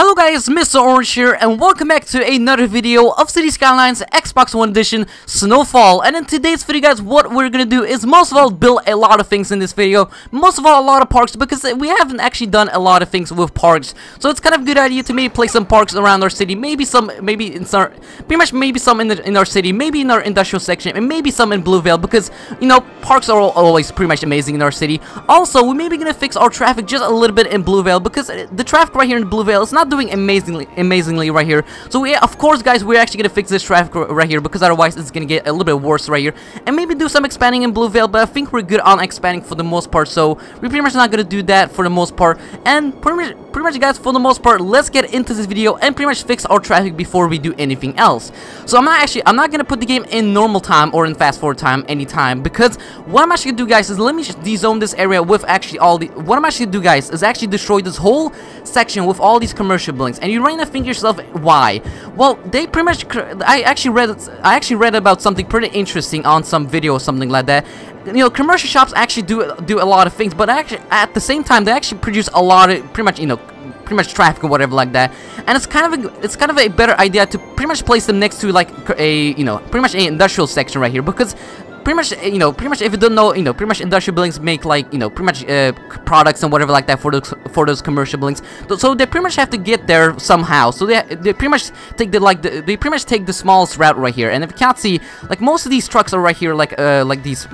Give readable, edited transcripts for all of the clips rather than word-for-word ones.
Hello guys, Mr.orange here, and welcome back to another video of City Skylines Xbox One Edition Snowfall. And in today's video guys, what we're gonna do is most of all build a lot of things in this video. Most of all a lot of parks, because we haven't actually done a lot of things with parks. So it's kind of a good idea to maybe place some parks around our city, maybe some in our city, maybe in our industrial section, and maybe some in Bluevale, because you know parks are always pretty much amazing in our city. Also, we're maybe gonna fix our traffic just a little bit in Bluevale, because the traffic right here in Bluevale is not doing amazingly right here. So yeah, of course guys, we're actually gonna fix this traffic right here, because otherwise it's gonna get a little bit worse right here, and maybe do some expanding in Bluevale. But I think we're good on expanding for the most part, so we're pretty much not gonna do that for the most part. And pretty much guys, for the most part, let's get into this video and pretty much fix our traffic before we do anything else. So I'm not gonna put the game in normal time or in fast forward time anytime, because what I'm actually gonna do guys is let me just dezone this area with actually all the what I'm actually gonna do guys is actually destroy this whole section with all these commercial buildings. And you're going to think to yourself, why? Well, they pretty much I actually read about something pretty interesting on some video or something like that. You know, commercial shops actually do a lot of things, but actually at the same time they actually produce a lot of pretty much traffic or whatever like that. And it's kind of a better idea to pretty much place them next to like a pretty much an industrial section right here, because pretty much if you don't know, pretty much industrial buildings make like pretty much products and whatever like that for those commercial buildings. So they pretty much have to get there somehow. So they pretty much take the smallest route right here. And if you can't see, like most of these trucks are right here, like these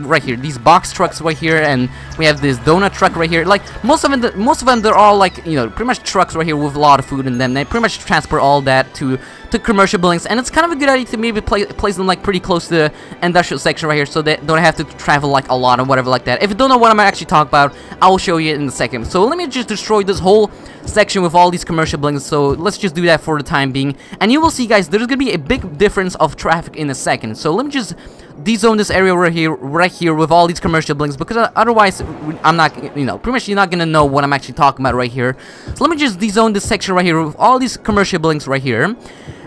box trucks right here, and we have this donut truck right here. Like most of them they're all like pretty much trucks right here with a lot of food in them. They pretty much transport all that to commercial buildings, and it's kind of a good idea to maybe place them like pretty close to the industrial section right here, so they don't have to travel like a lot or whatever like that. If you don't know what I'm actually talking about, I will show you in a second. So let me just destroy this whole section with all these commercial buildings. So let's just do that for the time being, and you will see guys, there's gonna be a big difference of traffic in a second. So let me just dezone this area right here with all these commercial buildings, because otherwise I'm not, pretty much you're not gonna know what I'm actually talking about right here. So let me just dezone this section right here with all these commercial buildings right here.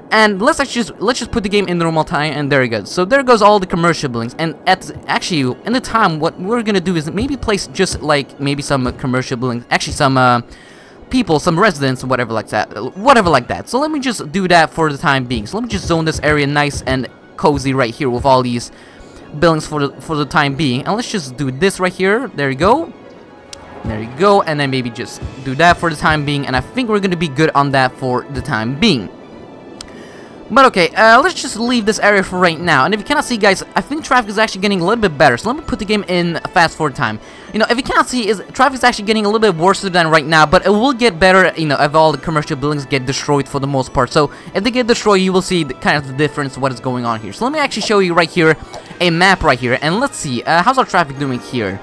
And let's just put the game in normal time, and there it goes. So there goes all the commercial buildings. And actually in the time, what we're gonna do is maybe place just like maybe some commercial buildings, actually some people, some residents, whatever like that. So let me just do that for the time being. So let me just zone this area nice and cozy right here with all these buildings for the time being. And let's just do this right here. There you go. There you go. And then maybe just do that for the time being. And I think we're gonna be good on that for the time being. But okay, let's just leave this area for right now. And if you cannot see guys, I think traffic is actually getting a little bit better. So let me put the game in fast forward time. If you cannot see, traffic is actually getting a little bit worse than right now, but it will get better, if all the commercial buildings get destroyed for the most part. So if they get destroyed, you will see kind of the difference what is going on here. So let me actually show you right here a map right here, and let's see how's our traffic doing here.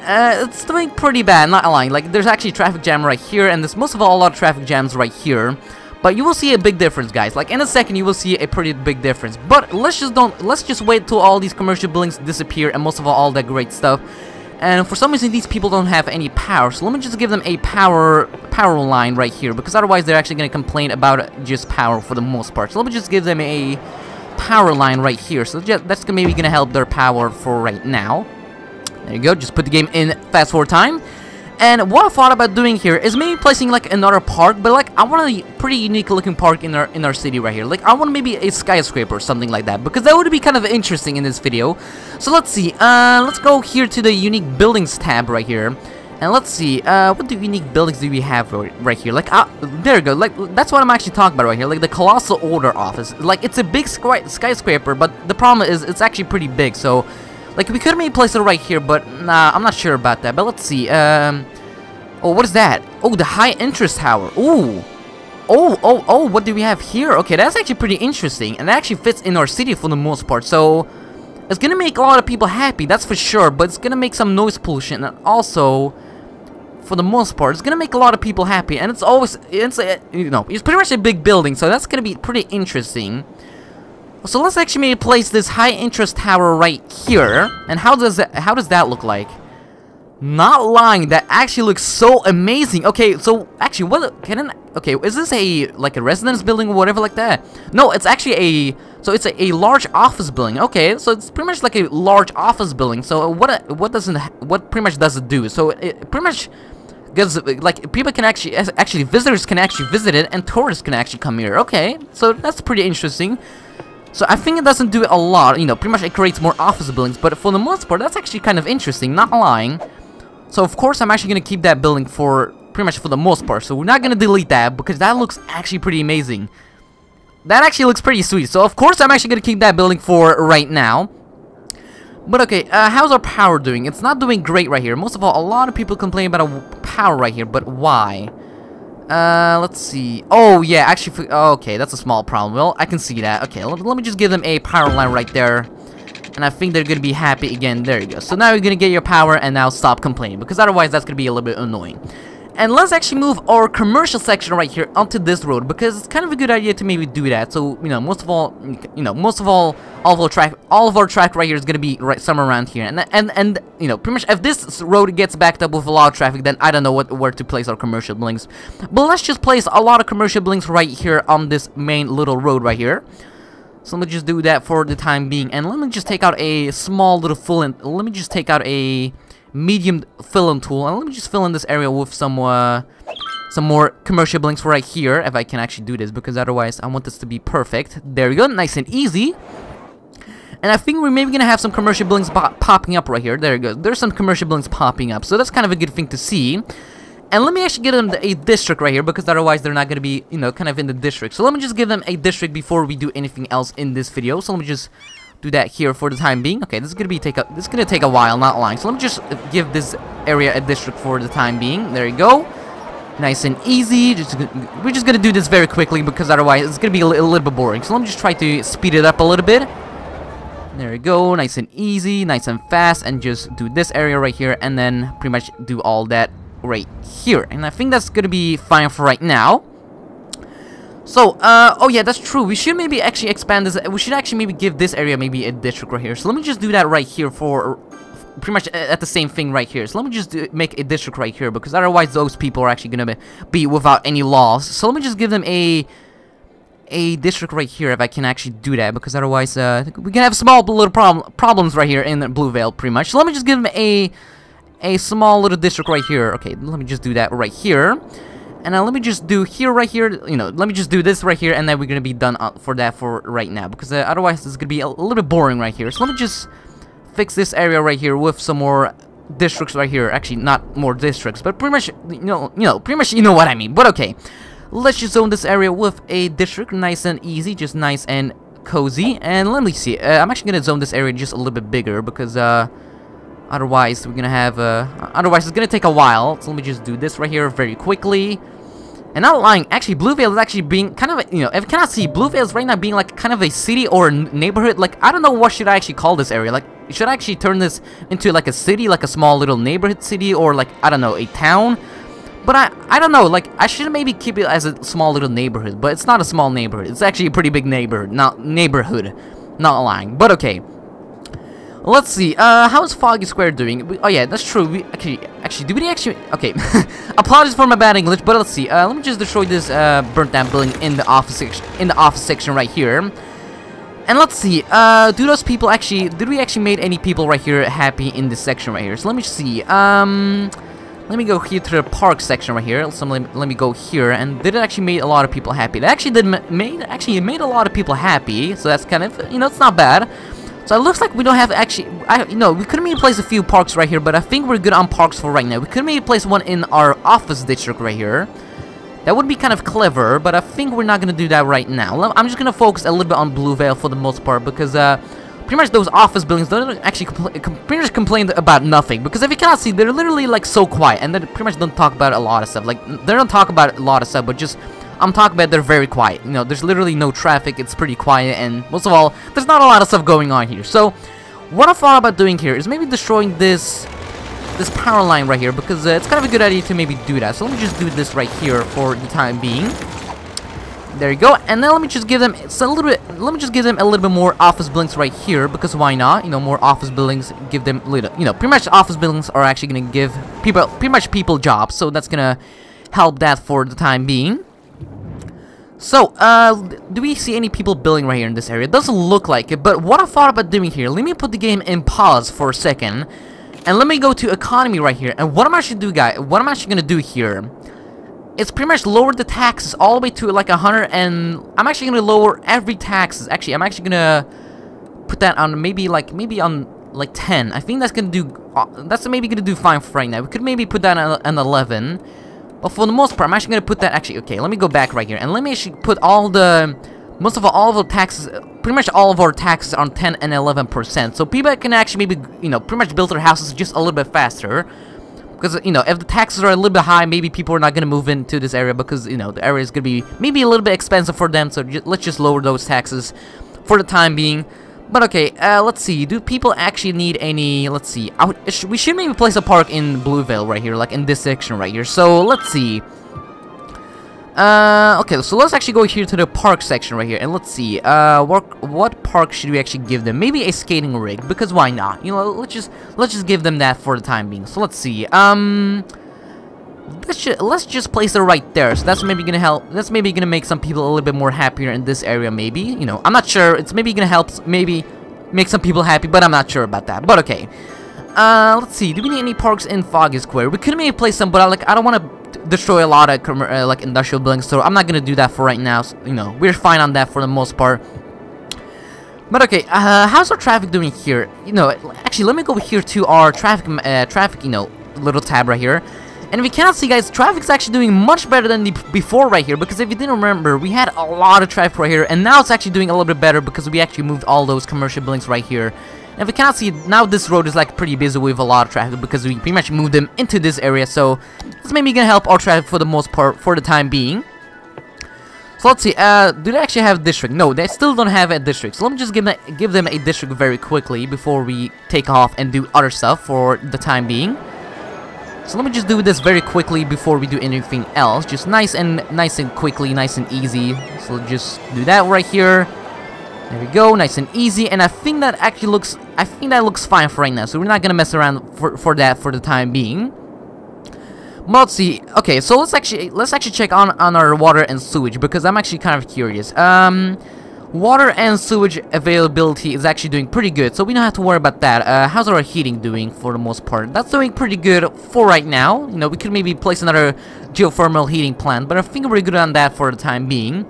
It's doing pretty bad, not lying. Like there's actually a traffic jam right here, and there's most of all a lot of traffic jams right here. But you will see a big difference, guys. Like in a second, you will see a pretty big difference. But let's just wait till all these commercial buildings disappear, and most of all that great stuff. And for some reason, these people don't have any power. So let me just give them a power line right here, because otherwise they're actually gonna complain about just power for the most part. So let me just give them a power line right here. So that's maybe gonna help their power for right now. There you go. Just put the game in fast forward time. And what I thought about doing here is maybe placing like another park, but like I want a pretty unique looking park in our city right here. Like I want maybe a skyscraper or something like that, because that would be kind of interesting in this video. So let's see, let's go here to the unique buildings tab right here, and let's see what unique buildings do we have right here. Like there you go. Like that's what I'm actually talking about right here. Like the Colossal Order office. Like it's a big skyscraper, but the problem is it's actually pretty big. So like we could maybe place it right here, but nah, I'm not sure about that. But let's see. Oh, what is that? Oh, the high interest tower. Ooh. Oh, what do we have here? Okay, that's actually pretty interesting, and it actually fits in our city for the most part. So it's gonna make a lot of people happy, that's for sure. But it's gonna make some noise pollution, and also for the most part, it's gonna make a lot of people happy. And it's pretty much a big building, so that's gonna be pretty interesting. So let's actually maybe place this high interest tower right here. And how does that look like? Not lying, that actually looks so amazing. Okay, so actually okay, is this like a residence building or whatever like that? No, it's actually it's a large office building. Okay, so it's pretty much like a large office building. So what pretty much does it do? So it pretty much Because, like, people can actually, visitors can actually visit it, and tourists can actually come here. Okay, so that's pretty interesting. So I think it doesn't do it a lot, you know, pretty much it creates more office buildings, but for the most part, that's actually kind of interesting, not lying. So of course, I'm actually going to keep that building for, pretty much for the most part, so we're not going to delete that, because that looks actually pretty amazing. That actually looks pretty sweet, so of course, I'm actually going to keep that building for right now. But okay, how's our power doing? It's not doing great right here. Most of all, a lot of people complain about our power right here, but why? Let's see. Oh, yeah, actually, okay, that's a small problem. Well, I can see that. Okay, let me just give them a power line right there. And I think they're gonna be happy again. There you go. So now you're gonna get your power and now stop complaining, because otherwise that's gonna be a little bit annoying. And let's actually move our commercial section right here onto this road, because it's kind of a good idea to maybe do that. So, you know, most of all, all of our track right here is gonna be right somewhere around here. And you know, pretty much if this road gets backed up with a lot of traffic, then I don't know where to place our commercial buildings. But let's just place a lot of commercial buildings right here on this main little road right here. So let me just do that for the time being, and let me just take out a small little let me just take out a medium fill-in tool, and let me just fill in this area with some more commercial buildings right here, if I can actually do this, because otherwise I want this to be perfect. There we go, nice and easy. And I think we're maybe gonna have some commercial buildings popping up right here. There you go, there's some commercial buildings popping up, so that's kind of a good thing to see. And let me actually give them a district right here, because otherwise they're not gonna be, you know, kind of in the district. So let me just give them a district before we do anything else in this video. So let me just do that here for the time being. Okay, this is gonna take a while, not lying. So let me just give this area a district for the time being. There you go, nice and easy. We're just gonna do this very quickly, because otherwise it's gonna be a little bit boring. So let me just try to speed it up a little bit. There we go, nice and easy, nice and fast, and just do this area right here, and then pretty much do all that right here. And I think that's gonna be fine for right now. So, oh yeah, that's true. We should maybe actually expand this. We should actually maybe give this area maybe a district right here. So let me just do that right here for pretty much at the same thing right here. So let me just make a district right here, because otherwise those people are actually gonna be without any laws. So let me just give them a district right here, if I can actually do that, because otherwise we can have small little problems right here in Blue Vale, pretty much. So let me just give them a small little district right here. Okay, let me just do that right here. And let me just do here right here, you know, let me just do this right here, and then we're gonna be done for that for right now, because otherwise it's gonna be a little bit boring right here. So let me just fix this area right here with some more districts right here. Actually, not more districts, but pretty much, pretty much you know what I mean. But okay, let's just zone this area with a district, nice and easy, just nice and cozy. And let me see, I'm actually gonna zone this area just a little bit bigger, because otherwise we're gonna have otherwise it's gonna take a while. So let me just do this right here very quickly. And not lying, actually Blue Vale is actually being kind of a, you know, if you cannot see, Blue Vale is right now being like kind of a city or a neighborhood. Like, I don't know what should I actually call this area. Like, should I actually turn this into like a city, like a small little neighborhood city, or like, I don't know, a town? But I don't know, like, I should maybe keep it as a small little neighborhood, but it's not a small neighborhood. It's actually a pretty big neighborhood, not lying. But okay. Let's see, how is Foggy Square doing? Oh yeah, that's true. Okay. Apologies for my bad English, but let's see. Let me just destroy this burnt down building in the office section right here. And let's see, did we actually made any people right here happy in this section right here? So let me see. Let me go here to the park section right here. So let me go here, and did it actually made a lot of people happy? It actually made a lot of people happy. So that's kind of, you know, it's not bad. So it looks like we don't have we could maybe place a few parks right here, but I think we're good on parks for right now. We could maybe place one in our office district right here. That would be kind of clever, but I think we're not gonna do that right now. I'm just gonna focus a little bit on Blue Vale for the most part, because pretty much those office buildings don't actually pretty much complain about nothing. Because if you cannot see, they're literally like so quiet, and they pretty much don't talk about a lot of stuff. Like, they don't talk about a lot of stuff, but just I'm talking about they're very quiet. You know, there's literally no traffic, it's pretty quiet, and most of all, there's not a lot of stuff going on here. So, what I thought about doing here is maybe destroying this power line right here, because it's kind of a good idea to maybe do that. So let me just do this right here for the time being. There you go, and then let me just give them a little bit more office buildings right here, because why not? You know, more office buildings give them little, you know, pretty much office buildings are actually gonna give people jobs, so that's gonna help that for the time being. So, do we see any people building right here in this area? It doesn't look like it, but what I thought about doing here, let me put the game in pause for a second, And let me go to economy right here. And what I'm actually gonna do here, it's pretty much lower the taxes all the way to like 100, and I'm actually gonna lower every taxes. Actually, I'm actually gonna put that on maybe on like 10. I think that's gonna do. That's maybe gonna do fine for right now. We could maybe put that on 11. But for the most part, I'm actually gonna put that. Actually, okay. Let me go back right here and let me actually put all of the taxes. Pretty much all of our taxes on 10 and 11%. So people can actually maybe pretty much build their houses just a little bit faster. Because, if the taxes are a little bit high, maybe people are not going to move into this area because, the area is going to be maybe a little bit expensive for them. So let's just lower those taxes for the time being. But okay, let's see. Do people actually need any, let's see. We should maybe place a park in Bluevale right here, like in this section right here. So let's see. Okay, so let's actually go here to the park section right here, and let's see, what park should we actually give them? Maybe a skating rig, because why not? Let's just give them that for the time being. So let's see, let's just place it right there. So that's maybe gonna help. That's maybe gonna make some people a little bit more happier in this area. Maybe, I'm not sure. It's maybe gonna help, maybe make some people happy, but I'm not sure about that. But okay, let's see. Do we need any parks in Foggy Square? We could maybe place some, but I don't want to destroy a lot of like industrial buildings, so I'm not gonna do that for right now. So, we're fine on that for the most part. But okay, how's our traffic doing here? Actually, let me go here to our traffic, little tab right here. And if you cannot see, guys, traffic's actually doing much better than before right here. Because if you didn't remember, we had a lot of traffic right here, and now it's actually doing a little bit better because we actually moved all those commercial buildings right here. And if you cannot see, now this road is like pretty busy with a lot of traffic because we pretty much moved them into this area. So it's maybe gonna help our traffic for the most part for the time being. So let's see, do they actually have a district? No, they still don't have a district. So let me just give them a district very quickly before we take off and do other stuff for the time being. So let me just do this very quickly before we do anything else. Just nice and quickly, nice and easy. So just do that right here. There we go, nice and easy, and I think that actually looks, fine for right now. So we're not gonna mess around for that for the time being. But let's see. Okay, so let's actually check on our water and sewage because I'm actually kind of curious. Water and sewage availability is actually doing pretty good, so we don't have to worry about that. How's our heating doing for the most part? That's doing pretty good for right now. We could maybe place another geothermal heating plant, but I think we're good on that for the time being.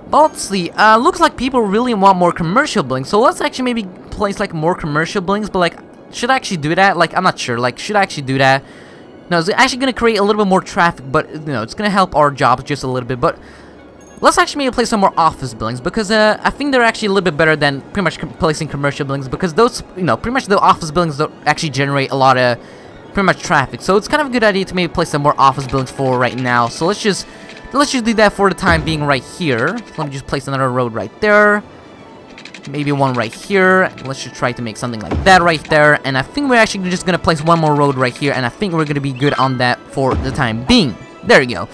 But let's see, looks like people really want more commercial buildings, so let's actually maybe place like more commercial buildings, but like, should I actually do that? Like, I'm not sure, like, should I actually do that? No, it's actually gonna create a little bit more traffic, but, it's gonna help our jobs just a little bit, but let's actually maybe place some more office buildings, because, I think they're actually a little bit better than pretty much placing commercial buildings, because those, pretty much the office buildings don't actually generate a lot of, pretty much traffic, so it's kind of a good idea to maybe place some more office buildings for right now, so let's just do that for the time being right here. So let me just place another road right there. Maybe one right here. Let's just try to make something like that right there. And I think we're actually just gonna place one more road right here. And I think we're gonna be good on that for the time being. There you go.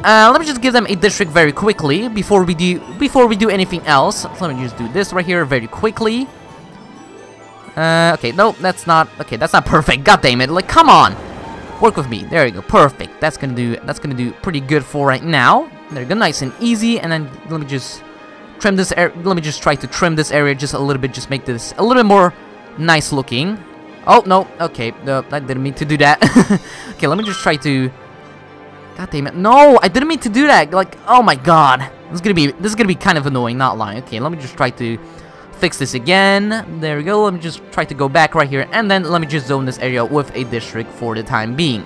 Let me just give them a district very quickly before we do anything else. So let me just do this right here very quickly. Okay, no, that's not perfect. God damn it! Like, come on. Work with me. There you go. Perfect. That's gonna do pretty good for right now. There you go. Nice and easy. And then let me just trim this area. Let me just try to trim this area just a little bit. Just make this a little bit more nice looking. Oh no. Okay. No, I didn't mean to do that. Okay. Let me just try to. God damn it. No, I didn't mean to do that. Like, oh my god. This is gonna be kind of annoying. Not lying. Okay. Let me just try to fix this again. There we go. Let me just try to go back right here, and then let me just zone this area with a district for the time being.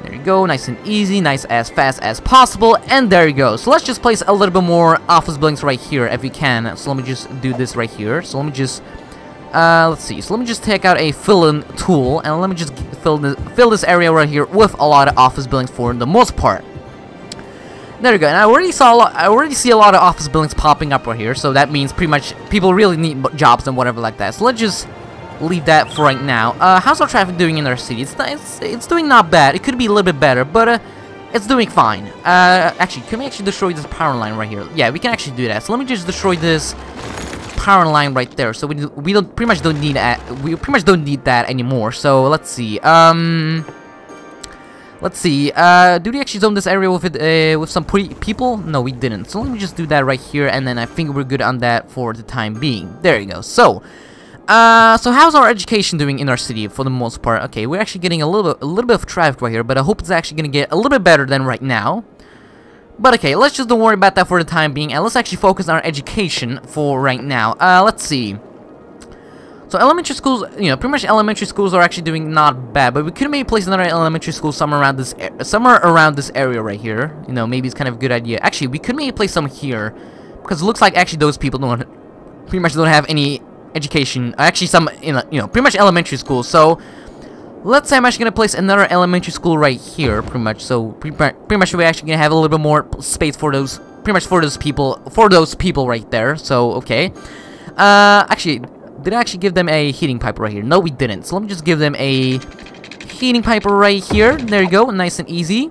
There you go, nice and easy, nice as fast as possible, and there you go. So let's just place a little bit more office buildings right here if we can. So let me just do this right here. So let me just let's see. So let me just take out a fill-in tool, and let me just fill this area right here with a lot of office buildings for the most part. There we go, and I already see a lot of office buildings popping up right here, so that means pretty much people really need jobs and whatever like that. So let's just leave that for right now. How's our traffic doing in our city? It's doing not bad. It could be a little bit better, but it's doing fine. Actually, can we actually destroy this power line right here? Yeah, we can actually do that. So let me just destroy this power line right there. So we pretty much don't need that anymore. So let's see. Let's see, do we actually zone this area with some people? No, we didn't. So let me just do that right here, and then I think we're good on that for the time being. There you go. So, So how's our education doing in our city for the most part? Okay, we're actually getting a little bit of traffic right here, but I hope it's actually gonna get a little bit better than right now. But okay, let's just don't worry about that for the time being, and let's actually focus on our education for right now. Let's see. So elementary schools, you know, pretty much elementary schools are actually doing not bad, but we could maybe place another elementary school somewhere around this area right here. You know, maybe it's kind of a good idea. Actually, we could maybe place some here, because it looks like actually those people pretty much don't have any education. Actually, some pretty much elementary schools. So let's say I'm actually gonna place another elementary school right here, pretty much. So pretty much we're actually gonna have a little bit more space for those, for those people right there. So okay, actually. Did I actually give them a heating pipe right here? No, we didn't. So let me just give them a heating pipe right here. There you go, nice and easy.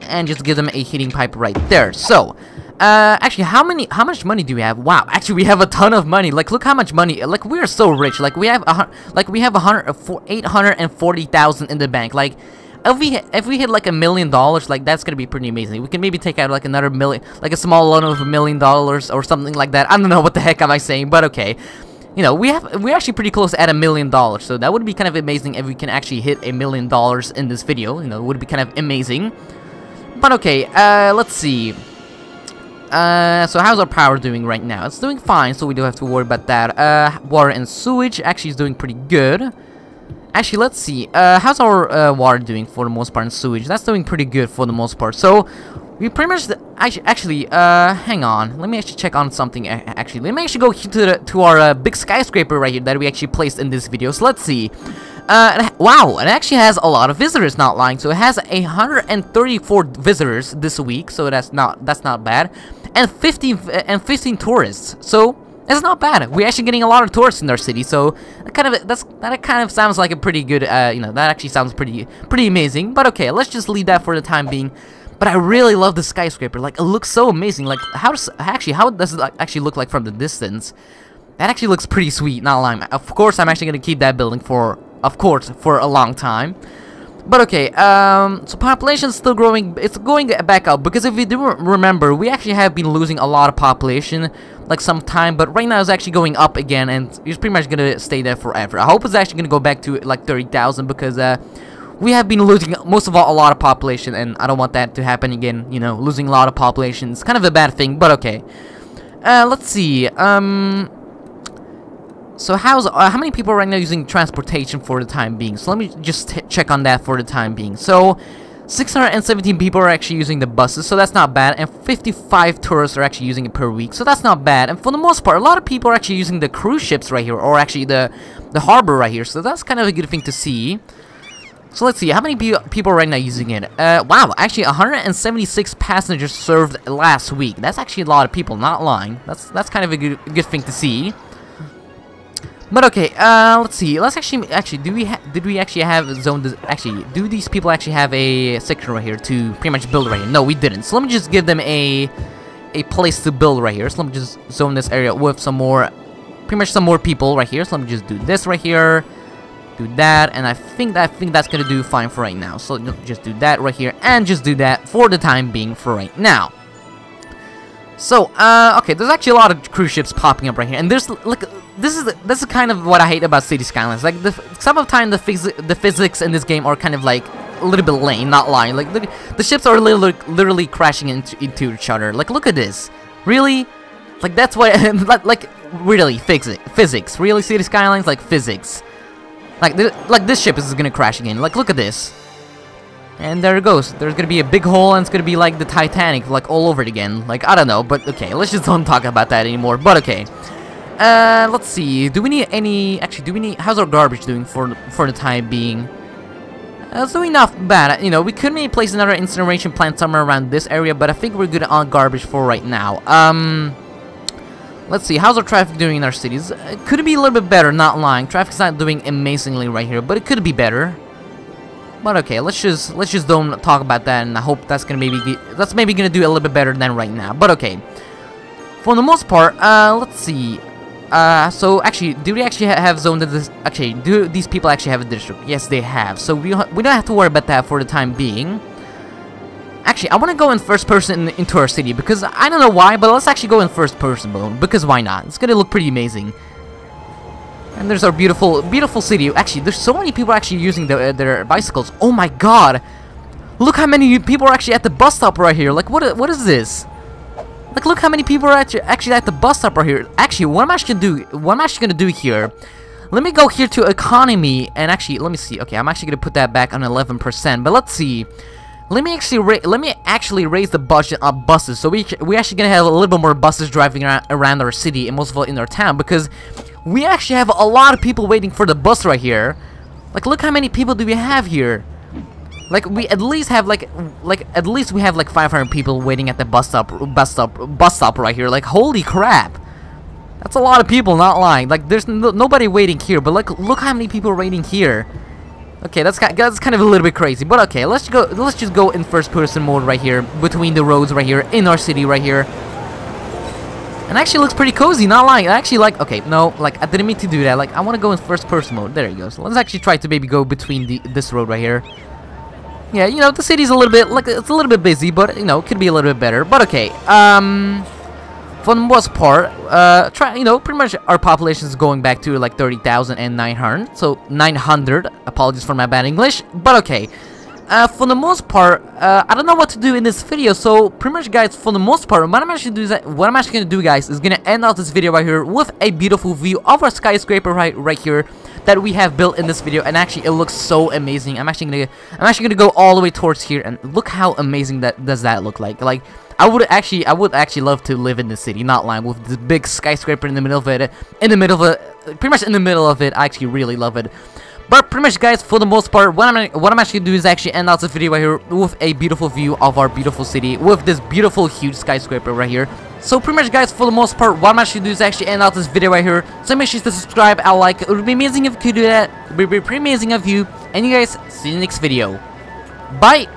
And just give them a heating pipe right there. So, actually, how much money do we have? Wow, actually, we have a ton of money. Like, look how much money. Like, we are so rich. Like, we have 840,000 in the bank. Like, if we hit like $1 million, like that's gonna be pretty amazing. We can maybe take out like another million, like a small loan of $1 million or something like that. I don't know what the heck am I saying, but okay. You know, we're actually pretty close at $1 million, so that would be kind of amazing if we can actually hit $1 million in this video. You know, it would be kind of amazing. But okay, let's see. So how's our power doing right now? It's doing fine, so we don't have to worry about that. Water and sewage actually is doing pretty good. Actually, let's see. How's our water doing for the most part and sewage? That's doing pretty good for the most part. So we pretty much actually hang on. Let me actually check on something. Actually, let me actually go to our big skyscraper right here that we actually placed in this video. So let's see. Wow, it actually has a lot of visitors. Not lying. So it has 134 visitors this week. So that's not bad. And 15 tourists. So it's not bad. We're actually getting a lot of tourists in our city. So that kind of sounds like a pretty good. You know, that actually sounds pretty amazing. But okay, let's just leave that for the time being. But I really love the skyscraper. Like, it looks so amazing. Like, how does it actually look like from the distance? That actually looks pretty sweet, not lying. Of course, I'm actually gonna keep that building for a long time. But okay, so population is still growing. It's going back up because if you do remember, we actually have been losing a lot of population, like some time. But right now it's actually going up again, and it's pretty much gonna stay there forever. I hope it's actually gonna go back to like 30,000 because we have been losing most of all a lot of population, and I don't want that to happen again. You know, losing a lot of population is kind of a bad thing, but okay. Let's see. So how many people are right now using transportation for the time being? So let me just check on that for the time being. So 617 people are actually using the buses, so that's not bad, and 55 tourists are actually using it per week, so that's not bad. And for the most part, a lot of people are actually using the cruise ships right here, or actually the harbor right here, so that's kind of a good thing to see. So let's see, how many people are right now using it? Wow, actually 176 passengers served last week. That's actually a lot of people, not lying. That's kind of a good thing to see. But okay, let's see. Let's actually did we actually have zoned? Actually, do these people actually have a section right here to pretty much build right here? No, we didn't. So let me just give them a place to build right here. So let me just zone this area with some more people right here. So let me just do this right here. Do that, and I think that's gonna do fine for right now. So just do that right here, and just do that for the time being for right now. So okay, there's actually a lot of cruise ships popping up right here, and there's like this is kind of what I hate about City Skylines. Like some of the time the physics in this game are kind of like a little bit lame, not lying. Like the ships are literally crashing into each other. Like look at this, really, like that's what like really physics, really City Skylines like physics. Like this ship is gonna crash again. Like look at this, and there it goes. There's gonna be a big hole, and it's gonna be like the Titanic, like all over it again. Like I don't know, but okay, let's just don't talk about that anymore. But okay, let's see. Do we need any? Actually, do we need? How's our garbage doing for the time being? It's doing not bad. You know, we could maybe place another incineration plant somewhere around this area, but I think we're good on garbage for right now. Let's see, how's our traffic doing in our cities? It could be a little bit better, not lying. Traffic's not doing amazingly right here, but it could be better. But okay, let's just don't talk about that, and I hope that's maybe gonna do a little bit better than right now. But okay, for the most part, let's see. So actually, do we actually have zoned this? Actually, do these people actually have a district? Yes, they have. So we don't have to worry about that for the time being. Actually, I want to go in first person into our city because I don't know why, but let's actually go in first person mode because why not? It's gonna look pretty amazing. And there's our beautiful, beautiful city. Actually, there's so many people actually using their bicycles. Oh my god! Look how many people are actually at the bus stop right here. Like, what is this? Like, look how many people are actually at the bus stop right here. Actually, what I'm actually gonna do here. Let me go here to economy and actually let me see. Okay, I'm actually gonna put that back on 11%. But let's see. Let me actually raise the budget on buses. So we actually gonna have a little bit more buses driving around our city and most of all in our town, because we actually have a lot of people waiting for the bus right here. Like, look how many people do we have here. Like, we at least have like at least we have like 500 people waiting at the bus stop right here. Like, holy crap, that's a lot of people, not lying. Like, there's nobody waiting here, but like, look how many people are waiting here. Okay, that's kind of a little bit crazy, but okay, let's just go in first person mode right here between the roads right here in our city right here. And actually looks pretty cozy, not lying. I actually like, okay, no, like, I didn't mean to do that. Like, I want to go in first person mode. There you go. So let's actually try to maybe go between this road right here. Yeah, you know, the city's a little bit, like, it's a little bit busy, but, you know, it could be a little bit better. But, okay, for the most part, you know, pretty much our population is going back to, like, 30,900. So, 900, apologies for my bad English, but, okay. For the most part, I don't know what to do in this video, so pretty much, guys, for the most part, what I'm actually gonna do, guys, is gonna end out this video right here with a beautiful view of our skyscraper right here that we have built in this video, and actually it looks so amazing. I'm actually gonna go all the way towards here, and look how amazing that look like. Like, I would actually love to live in this city, not lying, with this big skyscraper in the middle of it, pretty much in the middle of it. I actually really love it. But pretty much, guys, for the most part, what I'm actually gonna do is actually end out this video right here with a beautiful view of our beautiful city with this beautiful huge skyscraper right here. So pretty much, guys, for the most part, what I'm actually gonna do is actually end out this video right here. So make sure to subscribe and like. It would be amazing if you could do that. It would be pretty amazing of you. And you guys, see you in the next video. Bye.